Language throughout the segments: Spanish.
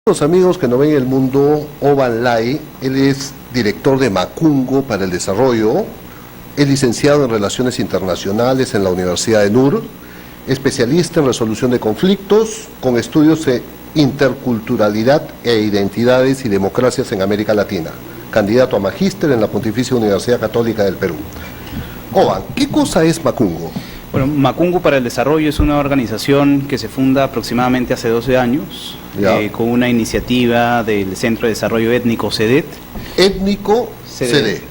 Los amigos que nos ven en el mundo, Oban Lai, él es director de Macungo para el Desarrollo, es licenciado en Relaciones Internacionales en la Universidad de NUR, especialista en resolución de conflictos, con estudios de interculturalidad e identidades y democracias en América Latina, candidato a magíster en la Pontificia Universidad Católica del Perú. Oban, ¿qué cosa es Macungo? Bueno, Macungo para el Desarrollo es una organización que se funda aproximadamente hace 12 años, con una iniciativa del Centro de Desarrollo Étnico CEDET. Étnico CEDET.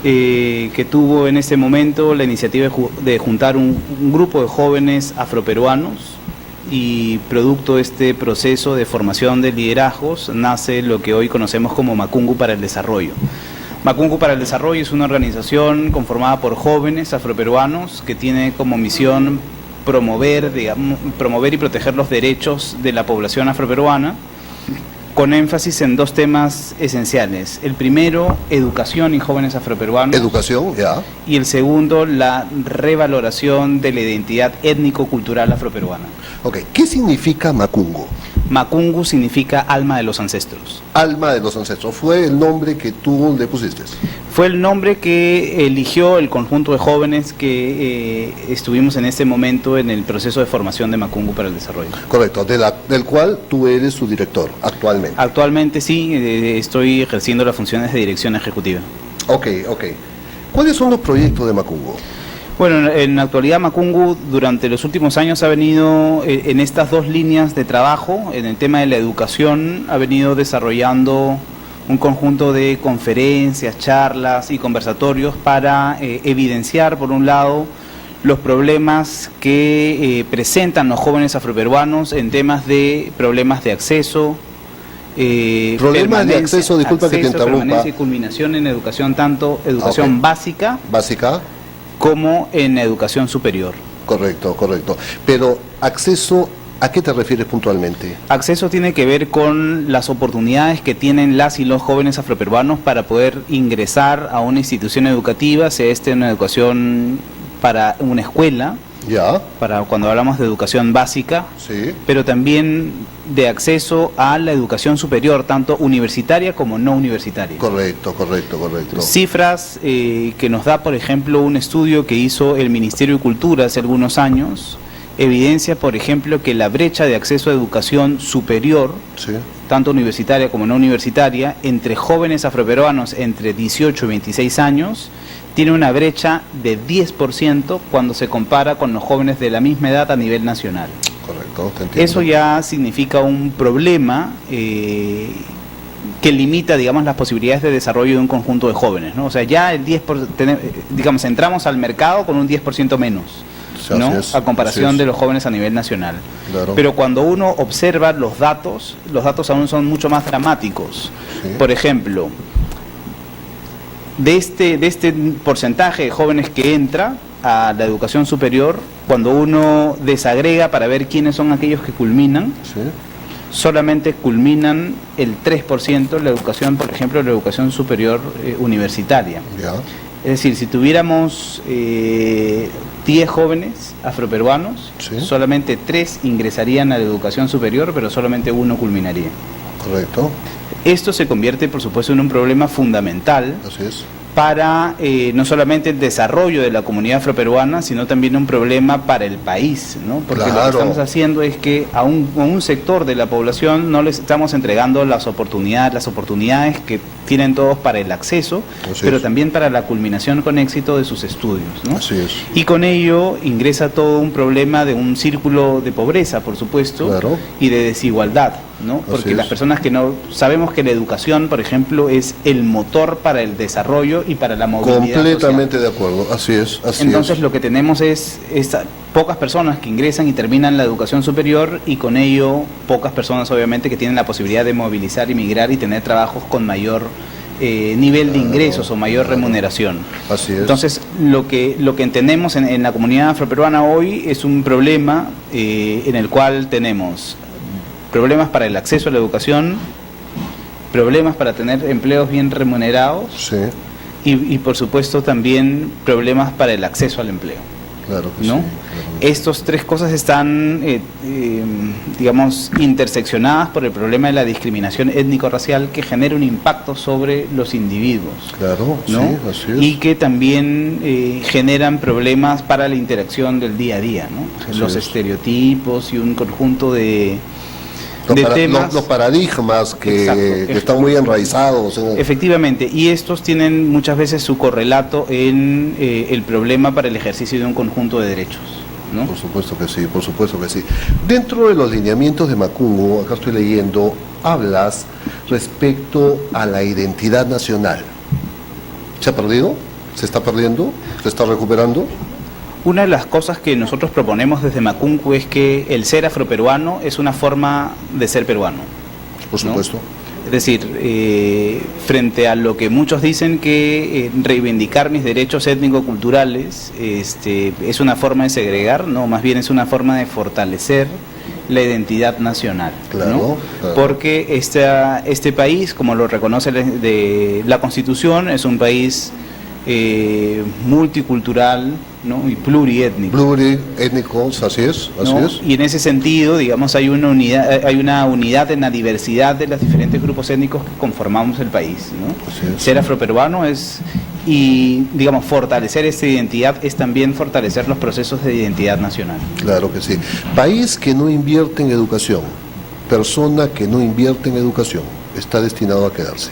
Que tuvo en ese momento la iniciativa de juntar un grupo de jóvenes afroperuanos, y producto de este proceso de formación de liderazgos nace lo que hoy conocemos como Macungo para el Desarrollo. Macungo para el Desarrollo es una organización conformada por jóvenes afroperuanos que tiene como misión promover y proteger los derechos de la población afroperuana, con énfasis en dos temas esenciales. El primero, educación y jóvenes afroperuanos. Educación, ya. Y el segundo, la revaloración de la identidad étnico-cultural afroperuana. Ok, ¿qué significa Macungo? Macungo significa alma de los ancestros. Alma de los ancestros, ¿fue el nombre que tú le pusiste? Fue el nombre que eligió el conjunto de jóvenes que estuvimos en este momento en el proceso de formación de Macungo para el Desarrollo. Correcto, del cual tú eres su director actualmente. Actualmente sí, estoy ejerciendo las funciones de dirección ejecutiva. Ok. ¿Cuáles son los proyectos de Macungo? Bueno, en la actualidad Macungo durante los últimos años ha venido en estas dos líneas de trabajo, en el tema de la educación, ha venido desarrollando un conjunto de conferencias, charlas y conversatorios para evidenciar, por un lado, los problemas que presentan los jóvenes afroperuanos en temas de problemas de acceso, problemas de acceso, disculpa que te interrumpa. Permanencia y culminación en educación, tanto educación básica como en educación superior. Correcto. Pero acceso, ¿a qué te refieres puntualmente? Acceso tiene que ver con las oportunidades que tienen las y los jóvenes afroperuanos para poder ingresar a una institución educativa, sea una educación para una escuela, para cuando hablamos de educación básica, sí, pero también de acceso a la educación superior, tanto universitaria como no universitaria. Correcto. Cifras que nos da, por ejemplo, un estudio que hizo el Ministerio de Cultura hace algunos años, evidencia, por ejemplo, que la brecha de acceso a educación superior, sí, tanto universitaria como no universitaria, entre jóvenes afroperuanos entre 18 y 26 años, tiene una brecha de 10% cuando se compara con los jóvenes de la misma edad a nivel nacional. Correcto, te entiendo. Eso ya significa un problema que limita, digamos, las posibilidades de desarrollo de un conjunto de jóvenes, ¿no? O sea, ya el 10%, digamos, entramos al mercado con un 10% menos, ¿no? A comparación de los jóvenes a nivel nacional. Claro. Pero cuando uno observa los datos aún son mucho más dramáticos. Sí. Por ejemplo, de este porcentaje de jóvenes que entra a la educación superior, cuando uno desagrega para ver quiénes son aquellos que culminan, sí, solamente culminan el 3% la educación, por ejemplo, la educación superior universitaria. Ya. Es decir, si tuviéramos 10 jóvenes afroperuanos, sí, solamente 3 ingresarían a la educación superior, pero solamente 1 culminaría. Correcto. Esto se convierte, por supuesto, en un problema fundamental. Así es. Para no solamente el desarrollo de la comunidad afroperuana, sino también un problema para el país, ¿no? Porque lo que estamos haciendo es que a un sector de la población no les estamos entregando las oportunidades que tienen todos para el acceso, pero también para la culminación con éxito de sus estudios, ¿no? Así es. Y con ello ingresa todo un problema de un círculo de pobreza, por supuesto, claro, y de desigualdad, ¿no? Porque las personas que no sabemos que la educación, por ejemplo, es el motor para el desarrollo y para la movilidad completamente social. De acuerdo, así es. Entonces lo que tenemos es pocas personas que ingresan y terminan la educación superior, y con ello pocas personas obviamente que tienen la posibilidad de movilizar y migrar y tener trabajos con mayor nivel de ingresos o mayor remuneración. Así es. Entonces lo que entendemos en la comunidad afroperuana hoy es un problema en el cual tenemos problemas para el acceso a la educación, problemas para tener empleos bien remunerados, sí, y por supuesto también problemas para el acceso al empleo. Claro que ¿no? Sí. Estas tres cosas están, digamos, interseccionadas por el problema de la discriminación étnico-racial que genera un impacto sobre los individuos. Claro, ¿no? sí, así es. Y que también generan problemas para la interacción del día a día, ¿no? Los estereotipos y un conjunto de temas. Los paradigmas que están muy enraizados. Efectivamente, y estos tienen muchas veces su correlato en el problema para el ejercicio de un conjunto de derechos, ¿no? Por supuesto que sí, por supuesto que sí. Dentro de los lineamientos de Macungo, acá estoy leyendo, hablas respecto a la identidad nacional. ¿Se ha perdido? ¿Se está perdiendo? ¿Se está recuperando? Una de las cosas que nosotros proponemos desde Macungo es que el ser afroperuano es una forma de ser peruano. Por supuesto. ¿No? Es decir, frente a lo que muchos dicen que reivindicar mis derechos étnico-culturales es una forma de segregar, no, más bien es una forma de fortalecer la identidad nacional, claro, ¿no? Claro. Porque este país, como lo reconoce la Constitución, es un país multicultural, ¿no? Y pluriétnico. Pluriétnico, así es, así ¿no? es. Y en ese sentido, digamos, hay una unidad en la diversidad de los diferentes grupos étnicos que conformamos el país, ¿no? Así es. Ser afroperuano y digamos, fortalecer esta identidad es también fortalecer los procesos de identidad nacional. Claro que sí. País que no invierte en educación, persona que no invierte en educación, está destinado a quedarse.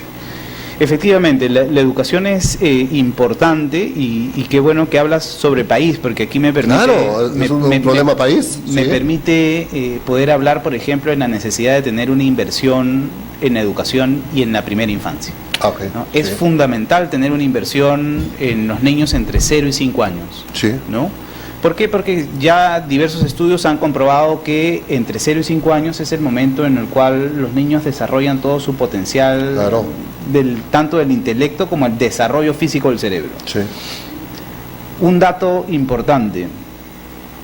Efectivamente, la educación es importante y qué bueno que hablas sobre país, porque aquí me permite... Claro, es un problema país. Me permite poder hablar, por ejemplo, en la necesidad de tener una inversión en educación y en la primera infancia. Okay, ¿no? Es fundamental tener una inversión en los niños entre 0 y 5 años. Sí. ¿No? ¿Por qué? Porque ya diversos estudios han comprobado que entre 0 y 5 años es el momento en el cual los niños desarrollan todo su potencial, claro, tanto del intelecto como el desarrollo físico del cerebro. Sí. Un dato importante,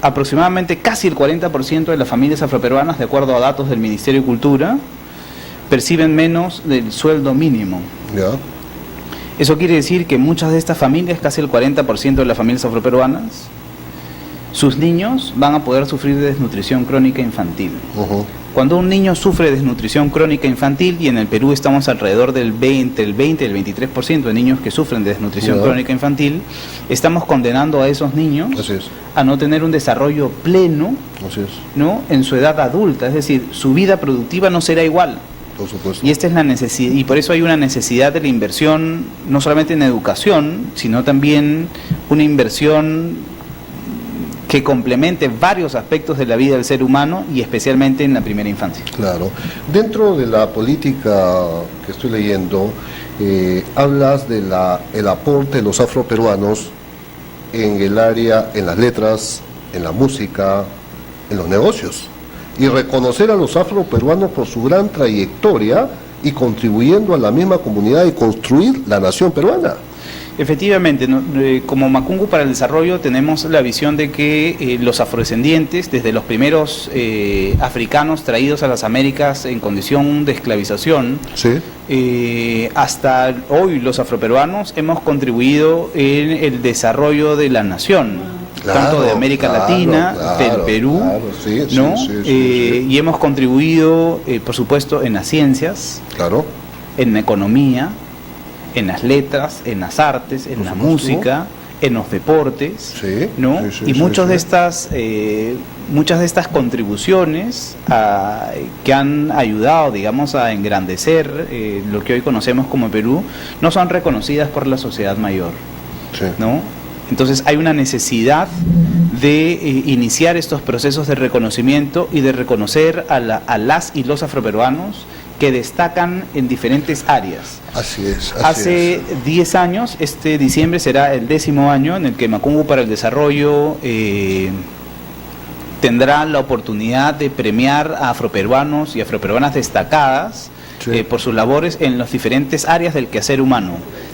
aproximadamente casi el 40% de las familias afroperuanas, de acuerdo a datos del Ministerio de Cultura, perciben menos del sueldo mínimo. Ya. Eso quiere decir que muchas de estas familias, casi el 40% de las familias afroperuanas, sus niños van a poder sufrir de desnutrición crónica infantil. Cuando un niño sufre de desnutrición crónica infantil, y en el Perú estamos alrededor del 20 y el 23% de niños que sufren de desnutrición crónica infantil, estamos condenando a esos niños a no tener un desarrollo pleno, ¿no? En su edad adulta, es decir, su vida productiva no será igual. Por supuesto. Y esta es la necesidad, y por eso hay una necesidad de la inversión, no solamente en educación, sino también una inversión que complemente varios aspectos de la vida del ser humano y especialmente en la primera infancia. Claro. Dentro de la política que estoy leyendo, hablas de el aporte de los afroperuanos en el área, en las letras, en la música, en los negocios, y reconocer a los afroperuanos por su gran trayectoria y contribuyendo a la misma comunidad y construir la nación peruana. Efectivamente, como Macungo para el Desarrollo tenemos la visión de que los afrodescendientes, desde los primeros africanos traídos a las Américas en condición de esclavización, hasta hoy los afroperuanos hemos contribuido en el desarrollo de la nación, tanto de América Latina, del Perú, ¿no? Y hemos contribuido, por supuesto, en las ciencias, en la economía, en las letras, en las artes, en la música, en los deportes, ¿no? Y muchas de estas contribuciones que han ayudado, digamos, a engrandecer lo que hoy conocemos como Perú, no son reconocidas por la sociedad mayor, ¿no? Entonces hay una necesidad de iniciar estos procesos de reconocimiento y de reconocer a las y los afroperuanos que destacan en diferentes áreas. Así es. Hace 10 años, este diciembre será el 10º año en el que Macungo para el Desarrollo tendrá la oportunidad de premiar a afroperuanos y afroperuanas destacadas por sus labores en las diferentes áreas del quehacer humano.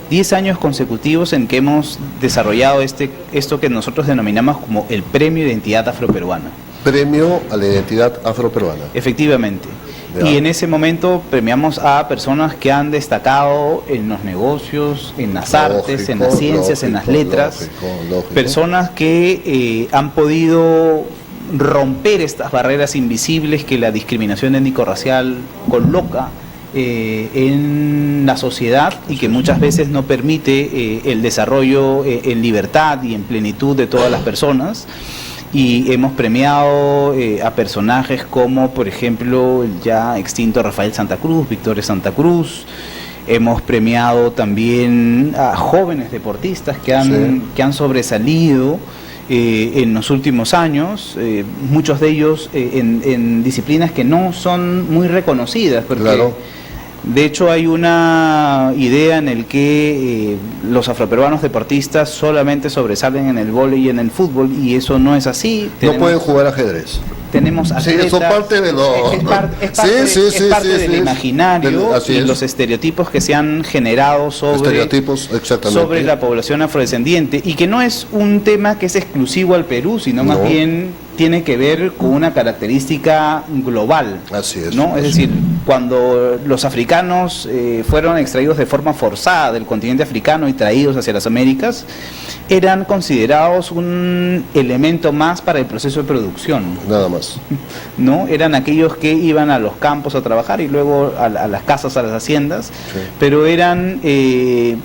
10 años consecutivos en que hemos desarrollado esto que nosotros denominamos como el Premio de Identidad Afroperuana. Premio a la Identidad Afroperuana. Efectivamente. Ya. Y en ese momento premiamos a personas que han destacado en los negocios, en las artes, en las ciencias, en las letras. Lógico. Personas que han podido romper estas barreras invisibles que la discriminación étnico-racial coloca en la sociedad y que muchas veces no permite el desarrollo en libertad y en plenitud de todas las personas. Y hemos premiado a personajes como, por ejemplo, el ya extinto Rafael Santa Cruz, Victoria Santa Cruz. Hemos premiado también a jóvenes deportistas que han sobresalido en los últimos años, muchos de ellos en disciplinas que no son muy reconocidas, porque Claro. de hecho hay una idea en el que los afroperuanos deportistas solamente sobresalen en el vóley y en el fútbol, y eso no es así. No pueden jugar ajedrez. Tenemos atletas, eso parte de lo... es parte del imaginario Así y es. los estereotipos que se han generado Estereotipos, exactamente. sobre la población afrodescendiente, y que no es un tema que es exclusivo al Perú, sino más No. bien tiene que ver con una característica global. Así es. ¿No? Es decir, cuando los africanos fueron extraídos de forma forzada del continente africano y traídos hacia las Américas, eran considerados un elemento más para el proceso de producción. Nada más. ¿No? Eran aquellos que iban a los campos a trabajar y luego a las casas, a las haciendas, Sí. pero eran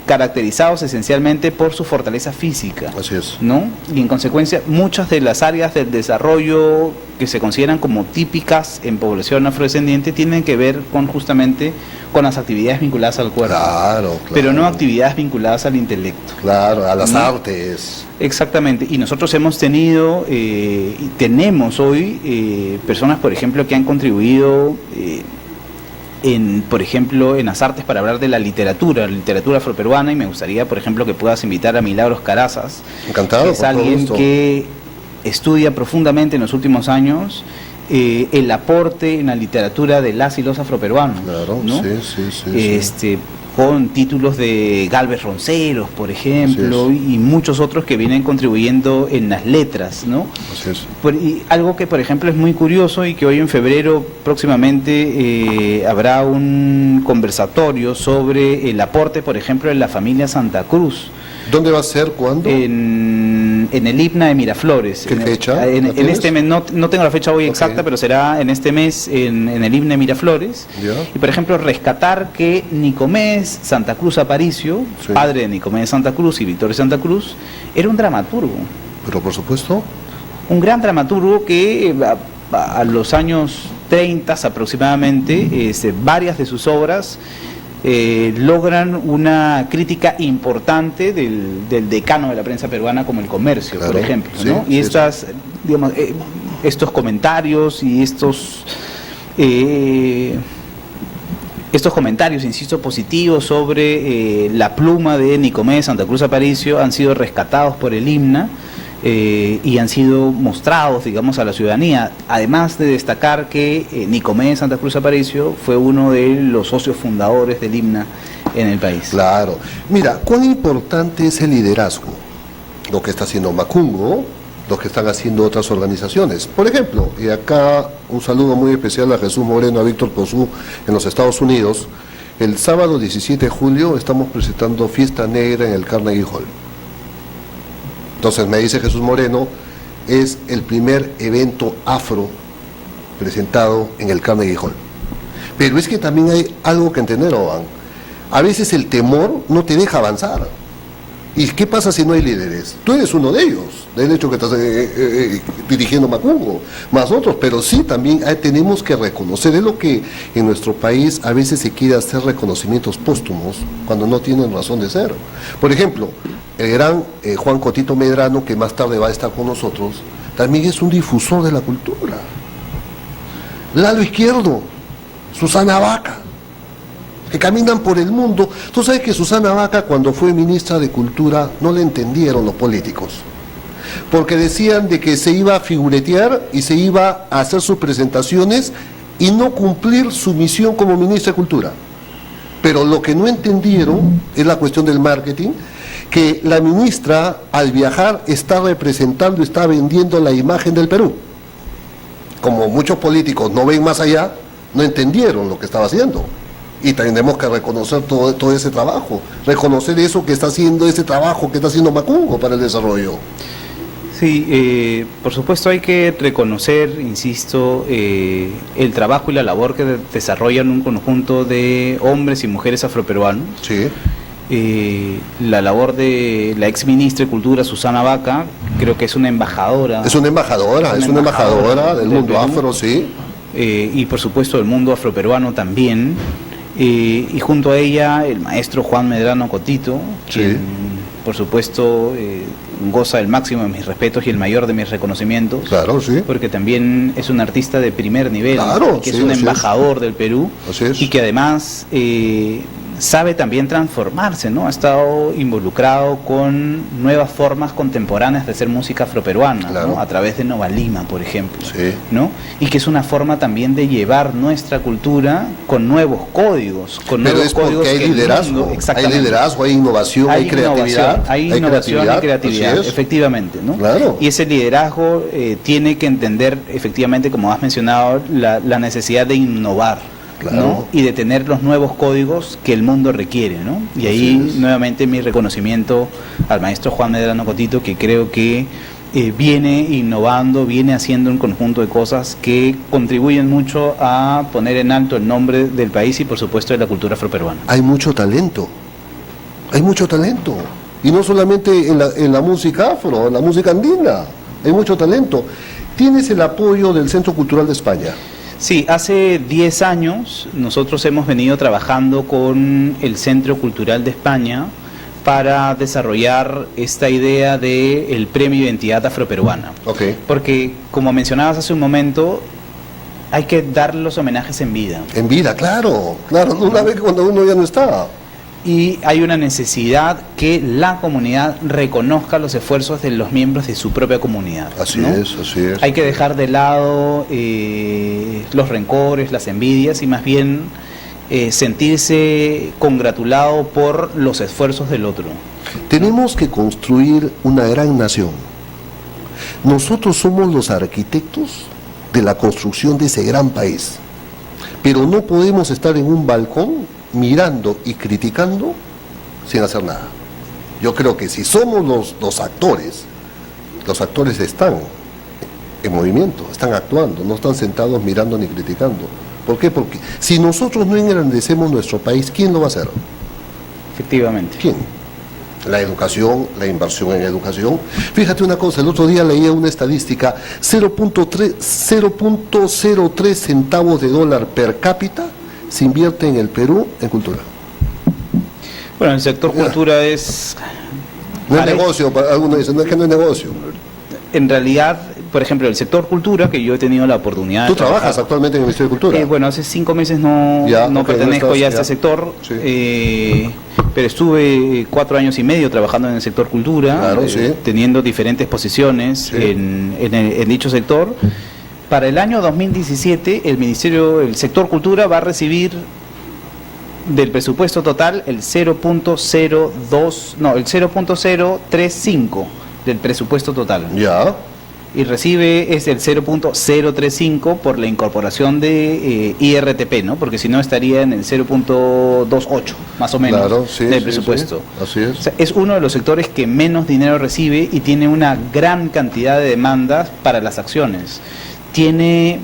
caracterizados esencialmente por su fortaleza física. Así es. ¿No? Y en consecuencia, muchas de las áreas del desarrollo que se consideran como típicas en población afrodescendiente tienen que ver justamente con las actividades vinculadas al cuerpo, Claro. pero no actividades vinculadas al intelecto. Claro, a las ¿No? artes. Exactamente, y nosotros hemos tenido y tenemos hoy personas, por ejemplo, que han contribuido por ejemplo, en las artes para hablar de la literatura afroperuana, y me gustaría, por ejemplo, que puedas invitar a Milagros Carazas, Encantado. que es con todo alguien gusto. que estudia profundamente en los últimos años el aporte en la literatura de las y los afroperuanos, Claro, ¿no? sí. Con títulos de Galvez Ronceros, por ejemplo, Así y muchos otros que vienen contribuyendo en las letras, ¿no? Así es. Y algo que, por ejemplo, es muy curioso y que hoy en febrero próximamente habrá un conversatorio sobre el aporte, por ejemplo, de la familia Santa Cruz. ¿Dónde va a ser? ¿Cuándo? En el IPNA de Miraflores. ¿Qué fecha? En ¿La tienes? este mes, no tengo la fecha hoy Ok. exacta, pero será en este mes en el IPNA de Miraflores. Ya. Y por ejemplo, rescatar que Nicomés Santa Cruz Aparicio, Sí. padre de Nicomés Santa Cruz y Victoria Santa Cruz, era un dramaturgo. Pero por supuesto. Un gran dramaturgo que a los años 30 aproximadamente, varias de sus obras logran una crítica importante del decano de la prensa peruana como El Comercio, Claro, por ejemplo, sí, ¿no? Y sí, digamos, estos comentarios y estos comentarios, insisto, positivos sobre la pluma de Nicomés Santa Cruz Aparicio han sido rescatados por el IMNA y han sido mostrados, digamos, a la ciudadanía, además de destacar que Nicomés Santa Cruz Aparicio fue uno de los socios fundadores del IMNA en el país. Claro. Mira, cuán importante es el liderazgo. Lo que está haciendo Macungo, lo que están haciendo otras organizaciones. Por ejemplo, y acá un saludo muy especial a Jesús Moreno, a Víctor Cosú en los Estados Unidos. El sábado 17 de julio estamos presentando Fiesta Negra en el Carnegie Hall. Entonces me dice Jesús Moreno, es el primer evento afro presentado en el Carnegie Hall. Pero es que también hay algo que entender, Oban. A veces el temor no te deja avanzar. ¿Y qué pasa si no hay líderes? Tú eres uno de ellos, del hecho que estás dirigiendo Macungo, más otros, pero sí también tenemos que reconocer, es lo que en nuestro país a veces se quiere hacer reconocimientos póstumos cuando no tienen razón de ser. Por ejemplo, el gran Juan Cotito Medrano, que más tarde va a estar con nosotros, también es un difusor de la cultura. Lalo Izquierdo, Susana Vaca, que caminan por el mundo. Tú sabes que Susana Vaca, cuando fue ministra de Cultura, no le entendieron los políticos, porque decían de que se iba a figuretear y se iba a hacer sus presentaciones y no cumplir su misión como ministra de Cultura. Pero lo que no entendieron es la cuestión del marketing, que la ministra al viajar está representando, está vendiendo la imagen del Perú. Como muchos políticos no ven más allá, no entendieron lo que estaba haciendo. Y tenemos que reconocer todo ese trabajo, reconocer eso que está haciendo, ese trabajo que está haciendo Macungo para el desarrollo. Sí, por supuesto hay que reconocer, insisto, el trabajo y la labor que desarrollan un conjunto de hombres y mujeres afroperuanos. Sí. La labor de la ex ministra de Cultura, Susana Vaca, creo que es una embajadora. Es una embajadora del mundo Perú, afro, sí. Y por supuesto del mundo afroperuano también. Y junto a ella el maestro Juan Medrano Cotito, Sí. quien por supuesto goza del máximo de mis respetos y el mayor de mis reconocimientos. Claro, sí. Porque también es un artista de primer nivel, Claro, que sí, es un así embajador del Perú Así es. y que además sabe también transformarse, ¿no? Ha estado involucrado con nuevas formas contemporáneas de hacer música afroperuana, Claro. ¿no? A través de Nova Lima, por ejemplo, Sí. ¿no? Y que es una forma también de llevar nuestra cultura con nuevos códigos, con Pero nuevos es porque códigos hay que el liderazgo, mundo- exactamente. hay liderazgo, hay innovación, hay creatividad. Hay innovación y creatividad, así es. efectivamente, ¿no? Claro. Y ese liderazgo tiene que entender, efectivamente, como has mencionado, la necesidad de innovar, Claro. ¿no? Y de tener los nuevos códigos que el mundo requiere, ¿no? Y ahí Así es. nuevamente mi reconocimiento al maestro Juan Medrano Cotito, que creo que viene innovando, viene haciendo un conjunto de cosas que contribuyen mucho a poner en alto el nombre del país y por supuesto de la cultura afroperuana. Hay mucho talento, y no solamente en la música afro, en la música andina, hay mucho talento. Tienes el apoyo del Centro Cultural de España. Sí, hace 10 años nosotros hemos venido trabajando con el Centro Cultural de España para desarrollar esta idea del Premio Identidad Afroperuana. Ok. Porque, como mencionabas hace un momento, hay que dar los homenajes en vida. En vida, claro, una vez cuando uno ya no está. Y hay una necesidad que la comunidad reconozca los esfuerzos de los miembros de su propia comunidad. Así ¿no? es, así es. Hay que dejar de lado los rencores, las envidias y más bien sentirse congratulado por los esfuerzos del otro. Tenemos que construir una gran nación. Nosotros somos los arquitectos de la construcción de ese gran país. Pero no podemos estar en un balcón mirando y criticando sin hacer nada. Yo creo que si somos los actores están en movimiento, están actuando, no están sentados mirando ni criticando. ¿Por qué? Porque si nosotros no engrandecemos nuestro país, ¿quién lo va a hacer? Efectivamente. ¿Quién? La educación, la inversión en educación. Fíjate una cosa, el otro día leía una estadística, 0.03 centavos de dólar per cápita se invierte en el Perú en cultura. Bueno, el sector cultura es... No es negocio, algunos dicen, no es que no es negocio. En realidad, por ejemplo, el sector cultura, que yo he tenido la oportunidad de Tú trabajas trabajar, actualmente en el Ministerio de Cultura. bueno, hace 5 meses no Ya, ok, pertenezco no estás, ya a este ya. sector, Sí. pero estuve 4 años y medio trabajando en el sector cultura, Claro, sí. teniendo diferentes posiciones Sí. en dicho sector. Para el año 2017, el sector cultura va a recibir del presupuesto total el 0.035 del presupuesto total. Ya, Y recibe es el 0.035 por la incorporación de IRTP, ¿no? Porque si no estaría en el 0.28 más o menos claro, sí, del sí, presupuesto. sí, así es. O sea, es uno de los sectores que menos dinero recibe y tiene una gran cantidad de demandas para las acciones. Tiene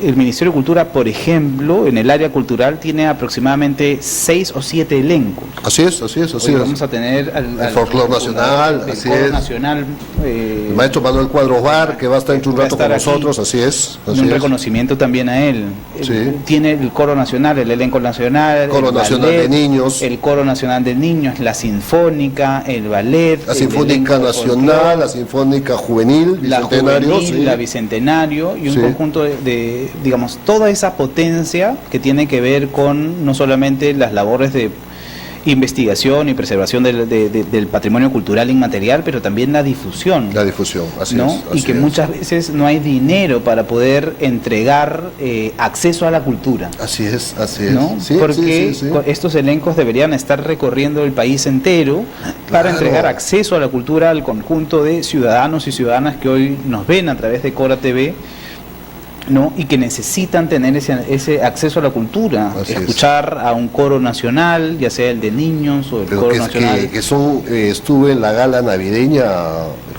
el Ministerio de Cultura, por ejemplo, en el área cultural tiene aproximadamente 6 o 7 elencos. Así es, así es, así Hoy es. vamos a tener al folclore nacional, del así coro es. nacional, El maestro Manuel Cuadros Bar, que va a estar dentro de un va a rato con estar aquí. nosotros, así es. Así un es. reconocimiento también a él. Sí. Tiene el coro nacional, el elenco nacional, Coro el Nacional de Niños. el coro nacional de niños, la sinfónica, el ballet, La el Sinfónica elenco Nacional, folclore, la Sinfónica Juvenil, la Bicentenario, juvenil, sí. la bicentenario y un Sí. conjunto de, digamos, toda esa potencia que tiene que ver con no solamente las labores de investigación y preservación del patrimonio cultural inmaterial, pero también la difusión. La difusión, así ¿no? es. Y así que es. muchas veces no hay dinero para poder entregar acceso a la cultura. Así es, así es. ¿No? Sí, Porque sí, sí, sí. estos elencos deberían estar recorriendo el país entero para Claro. entregar acceso a la cultura al conjunto de ciudadanos y ciudadanas que hoy nos ven a través de Cora TV ¿no? Y que necesitan tener ese acceso a la cultura, Así escuchar a un coro nacional, ya sea el de niños o el Pero coro que, nacional. estuve en la gala navideña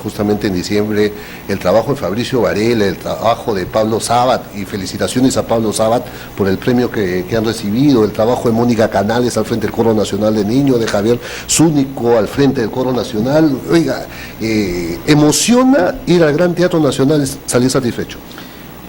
justamente en diciembre, el trabajo de Fabricio Varela, el trabajo de Pablo Sabat, y felicitaciones a Pablo Sabat por el premio que han recibido, el trabajo de Mónica Canales al frente del Coro Nacional de Niños, de Javier Zúñigo al frente del Coro Nacional. Oiga, emociona ir al Gran Teatro Nacional y salir satisfecho.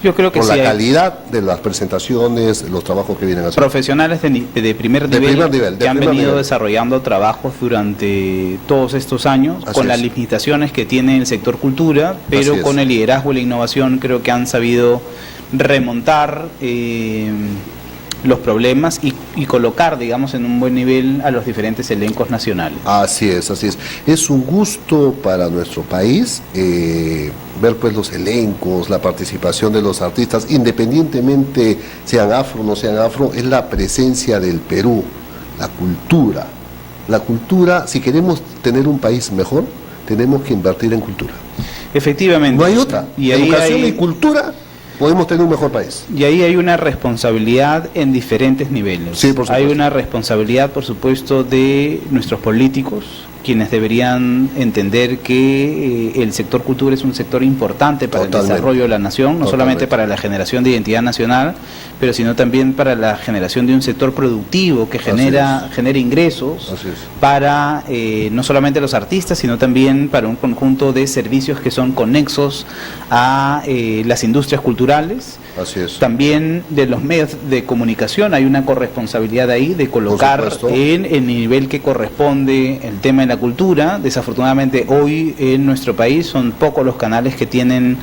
Yo creo que Por sí la hay calidad de las presentaciones, los trabajos que vienen haciendo. profesionales de primer nivel que han venido desarrollando trabajos durante todos estos años, con las limitaciones que tiene el sector cultura, pero con el liderazgo y la innovación creo que han sabido remontar los problemas y colocar, digamos, en un buen nivel a los diferentes elencos nacionales. Así es, así es. Es un gusto para nuestro país ver pues los elencos, la participación de los artistas, independientemente sean afro o no sean afro, es la presencia del Perú, la cultura. La cultura, si queremos tener un país mejor, tenemos que invertir en cultura. Efectivamente. No hay otra. Y educación y cultura, podemos tener un mejor país. Y ahí hay una responsabilidad en diferentes niveles. Sí, por supuesto. Hay una responsabilidad, por supuesto, de nuestros políticos, quienes deberían entender que el sector cultura es un sector importante para el desarrollo de la nación, no solamente para la generación de identidad nacional, pero sino también para la generación de un sector productivo que genera ingresos para no solamente los artistas, sino también para un conjunto de servicios que son conexos a las industrias culturales. Así es. También de los medios de comunicación hay una corresponsabilidad ahí de colocar en el nivel que corresponde el tema de la cultura. Desafortunadamente hoy en nuestro país son pocos los canales que tienen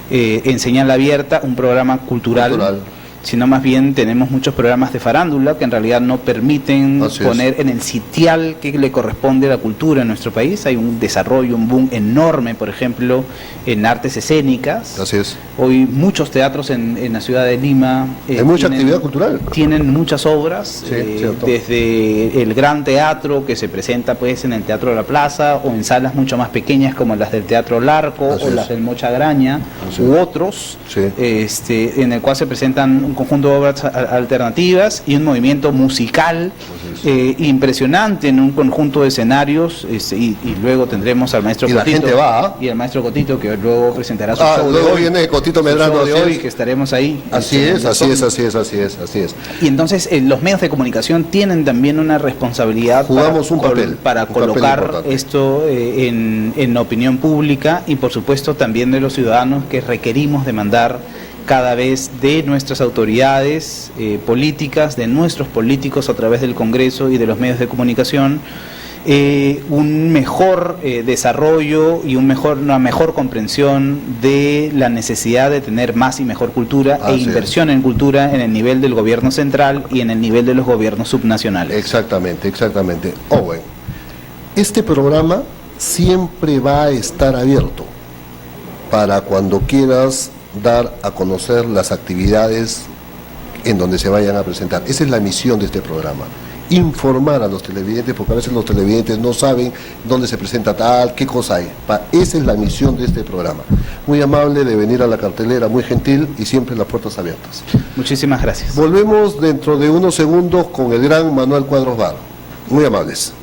en señal abierta un programa cultural. Sino más bien tenemos muchos programas de farándula que en realidad no permiten poner en el sitial que le corresponde a la cultura en nuestro país. Hay un desarrollo, un boom enorme, por ejemplo, en artes escénicas. Así es. Hoy muchos teatros en la ciudad de Lima hay mucha actividad cultural. Tienen muchas obras, desde el gran teatro que se presenta pues en el Teatro de la Plaza o en salas mucho más pequeñas como las del Teatro Larco o las del Mocha Graña u otros, en el cual se presentan un conjunto de obras alternativas y un movimiento musical impresionante en un conjunto de escenarios, y luego tendremos al maestro Cotito. La gente va, y al maestro Cotito, que luego presentará su show luego de hoy. Viene Cotito Medrano de hoy, que estaremos ahí. Así es. Y entonces los medios de comunicación tienen también una responsabilidad para colocar esto en opinión pública, y por supuesto también de los ciudadanos, que requerimos demandar cada vez de nuestras autoridades políticas, de nuestros políticos a través del Congreso y de los medios de comunicación, un mejor desarrollo y una mejor comprensión de la necesidad de tener más y mejor cultura inversión en cultura en el nivel del gobierno central y en el nivel de los gobiernos subnacionales. Exactamente. Owen, este programa siempre va a estar abierto para cuando quieras dar a conocer las actividades en donde se vayan a presentar. Esa es la misión de este programa, informar a los televidentes, porque a veces los televidentes no saben dónde se presenta tal, qué cosa hay. Esa es la misión de este programa. Muy amable de venir a la cartelera, muy gentil, y siempre las puertas abiertas. Muchísimas gracias. Volvemos dentro de unos segundos con el gran Manuel Cuadros Bar. Muy amables.